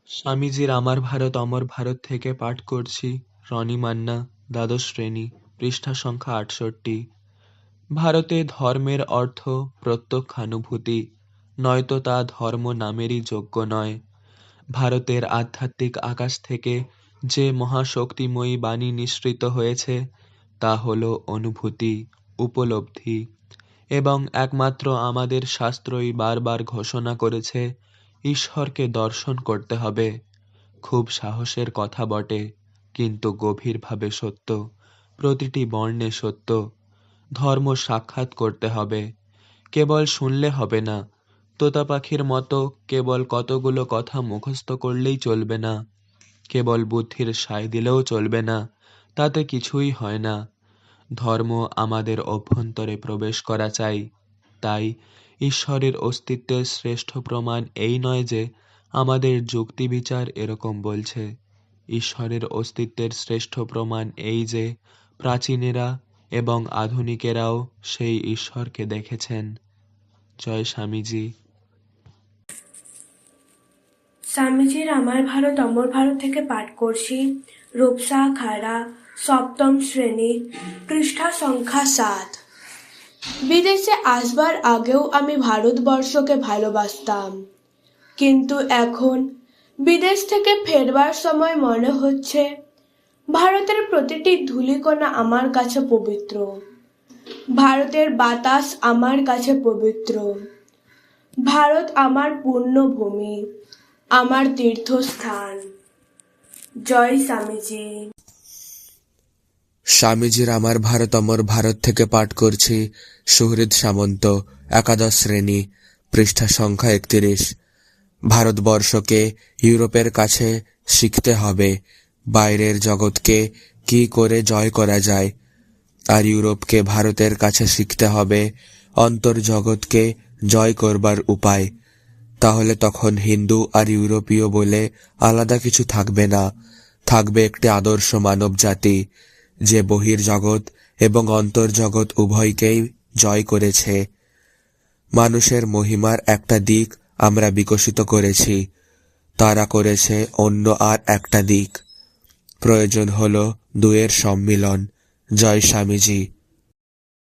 স্বামীজির আমার ভারত অমর ভারত থেকে পাঠ করছি। রনি মান্না, দ্বাদশ শ্রেণী, পৃষ্ঠা সংখ্যা ৬৮। ভারতে ধর্মের অর্থ প্রত্যক্ষানুভূতি, নয়তো তা ধর্ম নামেরই যোগ্য নয়। ভারতের আধ্যাত্মিক আকাশ থেকে যে মহাশক্তিময়ী বাণী নিঃসৃত হয়েছে তা হল অনুভূতি, উপলব্ধি। এবং একমাত্র আমাদের শাস্ত্রই বারবার ঘোষণা করেছে ঈশ্বরকে দর্শন করতে হবে। খুব সাহসের কথা বটে, কিন্তু গভীরভাবে সত্য, প্রতিটি বর্ণে সত্য। ধর্ম সাক্ষাৎ করতে হবে, কেবল শুনলে হবে না। তোতা পাখির মতো কেবল কতগুলো কথা মুখস্থ করলেই চলবে না, কেবল বুদ্ধির সায় দিলেও চলবে না, তাতে কিছুই হয় না। ধর্ম আমাদের অভ্যন্তরে প্রবেশ করা চাই। তাই ঈশ্বরের অস্তিত্বের শ্রেষ্ঠ প্রমাণ এই নয় যে আমাদের যুক্তি বিচার এরকম বলছে। ঈশ্বরের অস্তিত্বের শ্রেষ্ঠ প্রমাণ এই যে প্রাচীনেরা এবং আধুনিকেরাও সেই ঈশ্বরকে দেখেছেন। জয় স্বামীজি। স্বামীজির আমার ভারত অমর ভারত থেকে পাঠ করছি। রূপসা খাড়া, সপ্তম শ্রেণী, পৃষ্ঠা সংখ্যা ৭। বিদেশে আসবার আগেও আমি ভারতবর্ষকে ভালোবাসতাম, কিন্তু এখন বিদেশ থেকে ফেরবার সময় মনে হচ্ছে ভারতের প্রতিটি ধূলিকণা আমার কাছে পবিত্র। ভারতের বাতাস আমার কাছে পবিত্র। ভারত আমার পুণ্যভূমি, আমার তীর্থস্থান। জয় স্বামীজি। স্বামীজির আমার ভারত অমর ভারত থেকে পাঠ করছি। সুহৃদ সামন্ত, একাদশ শ্রেণী, পৃষ্ঠা সংখ্যা ৩১। ভারতবর্ষকে ইউরোপের কাছে শিখতে হবে বাইরের জগৎকে কি করে জয় করা যায়, আর ইউরোপকে ভারতের কাছে শিখতে হবে অন্তর্জগৎকে জয় করবার উপায়। তাহলে তখন হিন্দু আর ইউরোপীয় বলে আলাদা কিছু থাকবে না, থাকবে একটি আদর্শ মানব জাতি যে বহির্জগৎ এবং অন্তর্জগৎ উভয়কেই জয় করেছে। মানুষের মহিমার একটা দিক আমরা বিকশিত করেছি, তারা করেছে অন্য আর একটা দিক। প্রয়োজন হল দুয়ের সম্মিলন। জয় স্বামীজি।